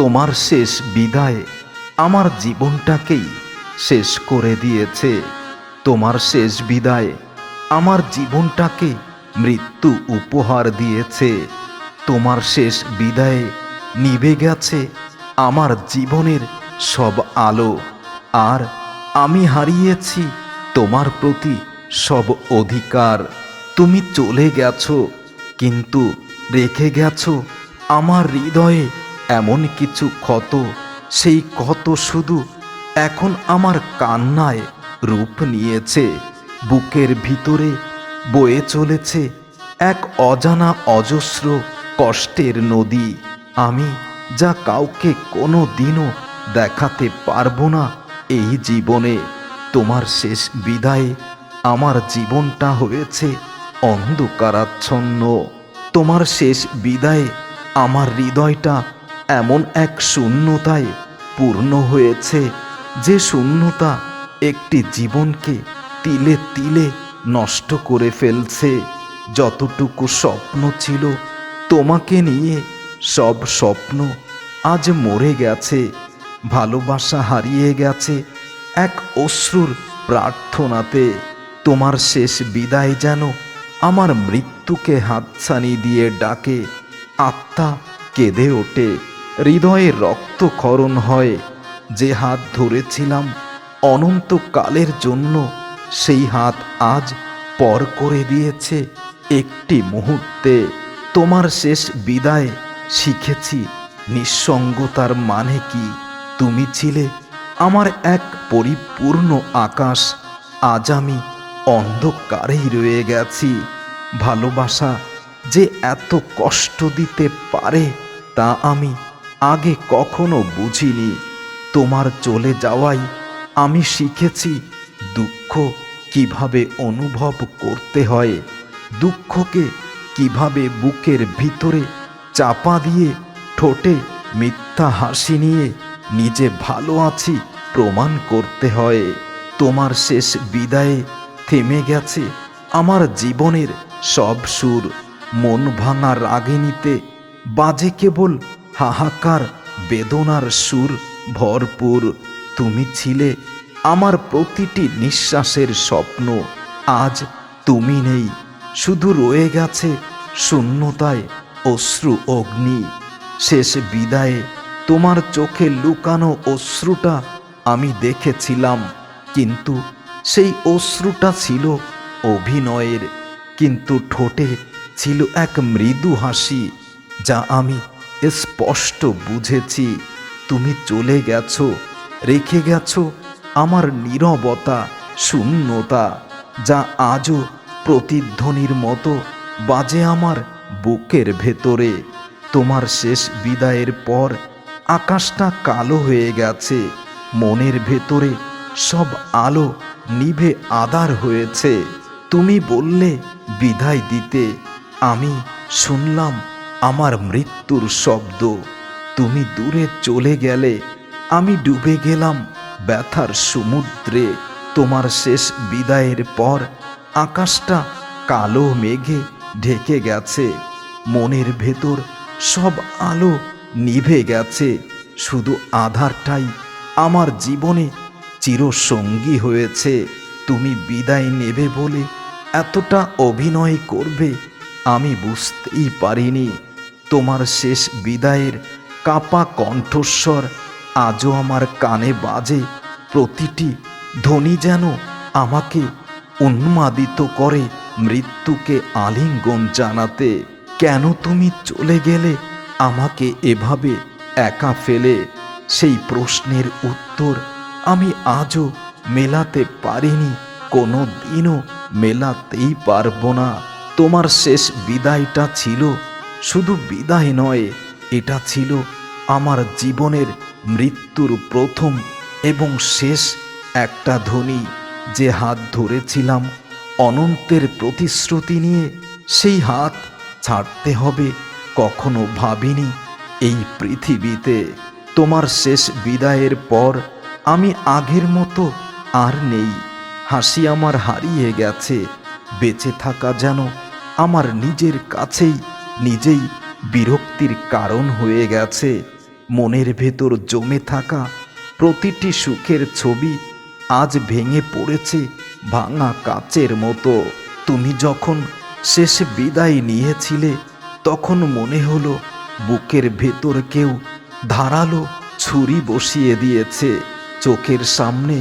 তোমার শেষ বিদায় আমার জীবনটাকেই শেষ করে দিয়েছে। তোমার শেষ বিদায় আমার জীবনটাকে মৃত্যু উপহার দিয়েছে। তোমার শেষ বিদায়ে নিভে গেছে আমার জীবনের সব আলো, আর আমি হারিয়েছি তোমার প্রতি সব অধিকার। তুমি চলে গেছো, কিন্তু রেখে গেছো আমার হৃদয়ে এমন কিছু ক্ষত, সেই ক্ষত শুধু এখন আমার কান্নায় রূপ নিয়েছে। বুকের ভিতরে বয়ে চলেছে এক অজানা অজস্র কষ্টের নদী, আমি যা কাউকে কোনো দিনও দেখাতে পারবো না এই জীবনে। তোমার শেষ বিদায়ে আমার জীবনটা হয়েছে অন্ধকারাচ্ছন্ন। তোমার শেষ বিদায়ে আমার হৃদয়টা এমন এক শূন্যতায় পূর্ণ হয়েছে, যে শূন্যতা একটি জীবনকে তিলে তিলে নষ্ট করে ফেলছে। যতটুকু স্বপ্ন ছিল তোমাকে নিয়ে, সব স্বপ্ন আজ মরে গেছে। ভালোবাসা হারিয়ে গেছে এক অশ্রুর প্রার্থনাতে। তোমার শেষ বিদায় যেন আমার মৃত্যুকে হাতছানি দিয়ে ডাকে। আত্মা কেঁদে ওঠে, হৃদয়ে রক্তক্ষরণ হয়। যে হাত ধরেছিলাম অনন্তকালের জন্য, সেই হাত আজ পর করে দিয়েছে একটি মুহূর্তে। তোমার শেষ বিদায়ে শিখেছি নিঃসঙ্গতার মানে কি। তুমি ছিলে আমার এক পরিপূর্ণ আকাশ, আজ আমি অন্ধকারেই রয়ে গেছি। ভালোবাসা যে এত কষ্ট দিতে পারে তা আমি আগে কখনো বুঝিনি। তোমার চলে যাওয়ায় আমি শিখেছি দুঃখ কিভাবে অনুভব করতে হয়, দুঃখকে কিভাবে বুকের ভিতরে চাপা দিয়ে ঠোঁটে মিথ্যা হাসি নিয়ে নিজে ভালো আছি প্রমাণ করতে হয়। তোমার শেষ বিদায়ে থেমে গেছে আমার জীবনের সব সুর। মন ভাঙা রাগিনীতে বাজে কেবল হাহাকার বেদনার সুর ভরপুর। তুমি ছিলে আমার প্রতিটি নিঃশ্বাসের স্বপ্ন, আজ তুমি নেই, শুধু রয়ে গেছে শূন্যতায় অশ্রু অগ্নি। শেষ বিদায়ে তোমার চোখে লুকানো অশ্রুটা আমি দেখেছিলাম, কিন্তু সেই অশ্রুটা ছিল অভিনয়ের। কিন্তু ঠোঁটে ছিল এক মৃদু হাসি, যা আমি স্পষ্ট বুঝেছি। তুমি চলে গেছো, রেখে গেছো আমার নীরবতা, শূন্যতা, যা আজও প্রতিধ্বনির মতো বাজে আমার বুকের ভেতরে। তোমার শেষ বিদায়ের পর আকাশটা কালো হয়ে গেছে, মনের ভেতরে সব আলো নিভে আঁধার হয়েছে। তুমি বললে বিদায় দিতে, আমি শুনলাম আমার মৃত্যুর শব্দ। তুমি দূরে চলে গেলে, আমি ডুবে গেলাম ব্যথার সমুদ্রে। তোমার শেষ বিদায়ের পর আকাশটা কালো মেঘে ঢেকে গেছে, মনের ভেতর সব আলো নিভে গেছে। শুধু আধারটাই আমার জীবনে চিরসঙ্গী হয়েছে। তুমি বিদায় নেবে বলে এতটা অভিনয় করবে আমি বুঝতেই পারিনি। তোমার শেষ বিদায়ের কাপা কণ্ঠস্বর আজও আমার কানে বাজে, প্রতিটি ধ্বনি যেন আমাকে উন্মাদিত করে মৃত্যুকে আলিঙ্গন জানাতে। কেন তুমি চলে গেলে আমাকে এভাবে একা ফেলে? সেই প্রশ্নের উত্তর আমি আজও মেলাতে পারিনি, কোনো দিনও মেলাতেই পারবো না। তোমার শেষ বিদায়টা ছিল শুধু বিদায় নয়, এটা ছিল আমার জীবনের মৃত্যুর প্রথম এবং শেষ একটা ধ্বনি। যে হাত ধরেছিলাম অনন্তের প্রতিশ্রুতি নিয়ে, সেই হাত ছাড়তে হবে কখনো ভাবিনি এই পৃথিবীতে। তোমার শেষ বিদায়ের পর আমি আগের মতো আর নেই, হাসি আমার হারিয়ে গেছে। বেঁচে থাকা যেন আমার নিজের কাছেই নিজেই বিরক্তির কারণ হয়ে গেছে। মনের ভেতর জমে থাকা প্রতিটি সুখের ছবি আজ ভেঙে পড়েছে ভাঙা কাচের মতো। তুমি যখন শেষ বিদায় নিয়েছিলে তখন মনে হলো বুকের ভেতর কেউ ধারালো ছুরি বসিয়ে দিয়েছে। চোখের সামনে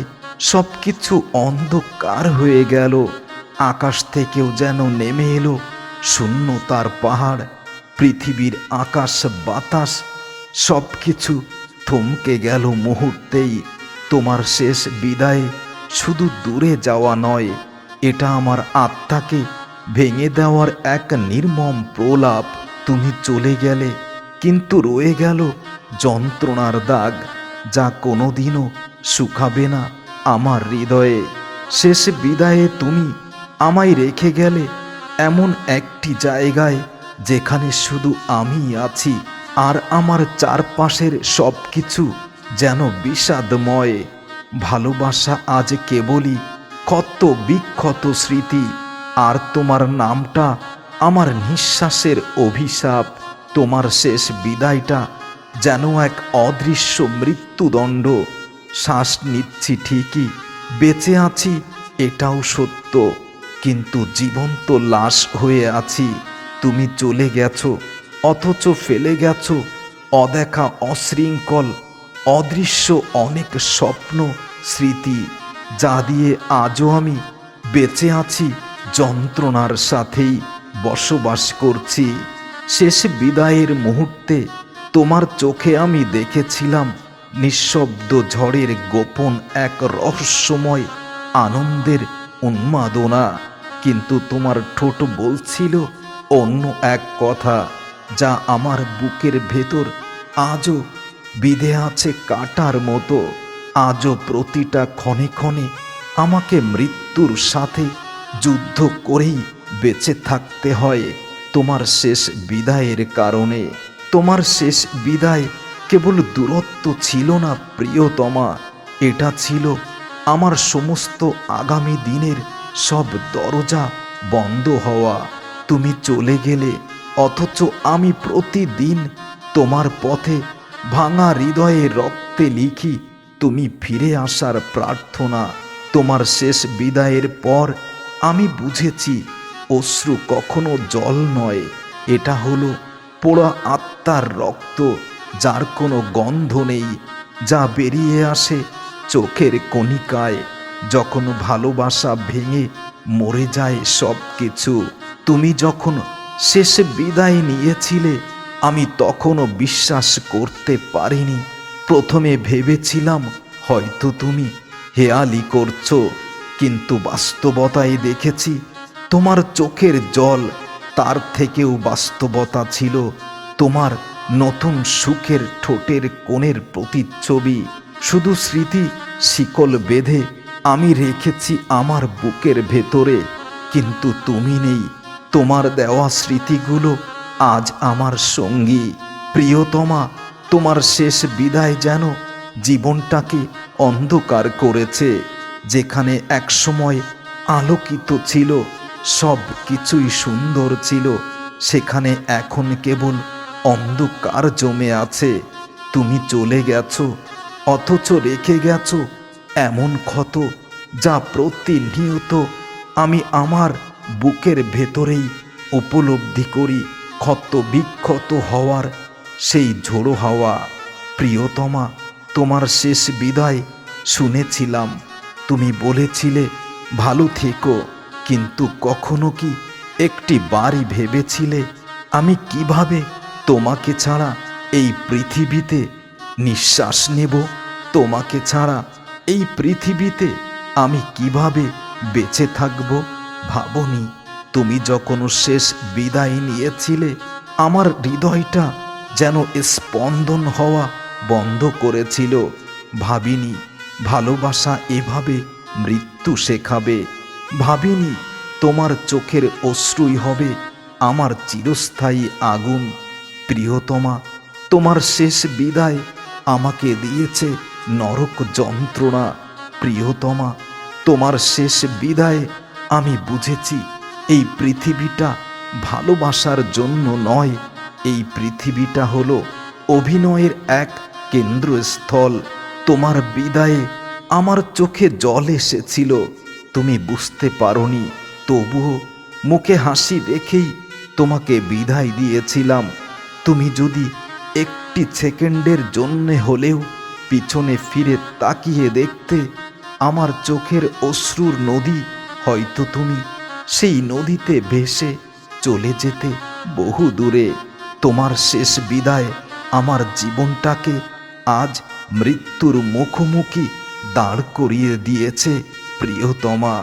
সবকিছু অন্ধকার হয়ে গেল। আকাশ থেকেও যেন নেমে এলো শূন্যতার পাহাড়। পৃথিবীর আকাশ বাতাস সবকিছু থমকে গেল মুহূর্তেই। তোমার শেষ বিদায়ে শুধু দূরে যাওয়া নয়, এটা আমার আত্মাকে ভেঙে দেওয়ার এক নির্মম প্রলাপ। তুমি চলে গেলে, কিন্তু রয়ে গেল যন্ত্রণার দাগ, যা কোনোদিনও শুকাবে না আমার হৃদয়ে। শেষ বিদায়ে তুমি আমায় রেখে গেলে এমন একটি জায়গায় যেখানে শুধু আমি আছি, আর আমার চারপাশের সব কিছু যেন বিষাদময়। ভালোবাসা আজ কেবলই ক্ষত বিক্ষত স্মৃতি, আর তোমার নামটা আমার নিঃশ্বাসের অভিশাপ। তোমার শেষ বিদায়টা যেন এক অদৃশ্য মৃত্যুদণ্ড। শ্বাস নিচ্ছি ঠিকই, বেঁচে আছি এটাও সত্য, কিন্তু জীবন্ত লাশ হয়ে আছি। তুমি চলে গেছো, অথচ ফেলে গেছো অদেখা অশৃঙ্খল অদৃশ্য অনেক স্বপ্ন স্মৃতি, যা দিয়ে আজও আমি বেঁচে আছি, যন্ত্রণার সাথেই বসবাস করছি। শেষ বিদায়ের মুহূর্তে তোমার চোখে আমি দেখেছিলাম নিঃশব্দ ঝড়ের গোপন এক রহস্যময় আনন্দের উন্মাদনা, কিন্তু তোমার ঠোঁট বলছিল অন্য এক কথা, যা আমার বুকের ভেতর আজও বিধে আছে কাটার মতো। আজও প্রতিটা ক্ষণে ক্ষণে আমাকে মৃত্যুর সাথে যুদ্ধ করেই বেঁচে থাকতে হয় তোমার শেষ বিদায়ের কারণে। তোমার শেষ বিদায় কেবল দূরত্ব ছিল না প্রিয়তমা, এটা ছিল আমার সমস্ত আগামী দিনের সব দরজা বন্ধ হওয়া। তুমি চলে গেলে, অথচ আমি প্রতিদিন তোমার পথে ভাঙা হৃদয়ে রক্তে লিখি তুমি ফিরে আসার প্রার্থনা। তোমার শেষ বিদায়ের পর আমি বুঝেছি অশ্রু কখনো জল নয়, এটা হলো পোড়া আত্মার রক্ত, যার কোনো গন্ধ নেই, যা বেরিয়ে আসে চোখের কণিকায় যখন ভালোবাসা ভেঙে মরে যায় সব কিছু। তুমি যখন শেষ বিদায় নিয়েছিলে আমি তখনও বিশ্বাস করতে পারিনি। প্রথমে ভেবেছিলাম হয়তো তুমি হেয়ালি করছো, কিন্তু বাস্তবতায় দেখেছি তোমার চোখের জল তার থেকেও বাস্তবতা ছিল। তোমার নতুন সুখের ঠোঁটের কোণের প্রতিচ্ছবি শুধু স্মৃতি শিকল বেঁধে আমি রেখেছি আমার বুকের ভেতরে, কিন্তু তুমি নেই। তোমার দেওয়া স্মৃতিগুলো আজ আমার সঙ্গী। প্রিয়তমা, তোমার শেষ বিদায় যেন জীবনটাকে অন্ধকার করেছে। যেখানে একসময় আলোকিত ছিল, সব কিছুই সুন্দর ছিল, সেখানে এখন কেবল অন্ধকার জমে আছে। তুমি চলে গেছো, অথচ রেখে গেছো এমন ক্ষত, যা প্রতিনিয়ত আমি আমার বুকের ভেতরেই উপলব্ধি করি ক্ষত বিক্ষত হওয়ার সেই ঝোড়ো হাওয়া। প্রিয়তমা, তোমার শেষ বিদায় শুনেছিলাম, তুমি বলেছিলে ভালো থেকো, কিন্তু কখনো কি একটি বারই ভেবেছিলে আমি কিভাবে তোমাকে ছাড়া এই পৃথিবীতে নিঃশ্বাস নেব? তোমাকে ছাড়া এই পৃথিবীতে আমি কিভাবে বেঁচে থাকব? ভাবনি তুমি যখন শেষ বিদায় নিয়েছিলে আমার হৃদয়টা যেন স্পন্দন হওয়া বন্ধ করেছিল। ভাবিনি ভালোবাসা এভাবে মৃত্যু শেখাবে। ভাবিনি তোমার চোখের অশ্রুই হবে আমার চিরস্থায়ী আগুন। প্রিয়তমা, তোমার শেষ বিদায় আমাকে দিয়েছে নরক যন্ত্রণা। প্রিয়তমা, তোমার শেষ বিদায়ে আমি বুঝেছি এই পৃথিবীটা ভালোবাসার জন্য নয়, এই পৃথিবীটা হলো অভিনয়ের এক কেন্দ্রস্থল। তোমার বিদায়ে আমার চোখে জল এসেছিল, তুমি বুঝতে পারোনি। তবুও মুখে হাসি রেখেই তোমাকে বিদায় দিয়েছিলাম। তুমি যদি একটি সেকেন্ডের জন্যে হলেও পিছনে ফিরে তাকিয়ে দেখতে আমার চোখের অশ্রুর নদী, হয়তো তুমি সেই নদীতে ভেসে চলে যেতে বহু দূরে। তোমার শেষ বিদায় আমার জীবনটাকে আজ মৃত্যুর মুখোমুখি দাঁড় করিয়ে দিয়েছে প্রিয়তমা।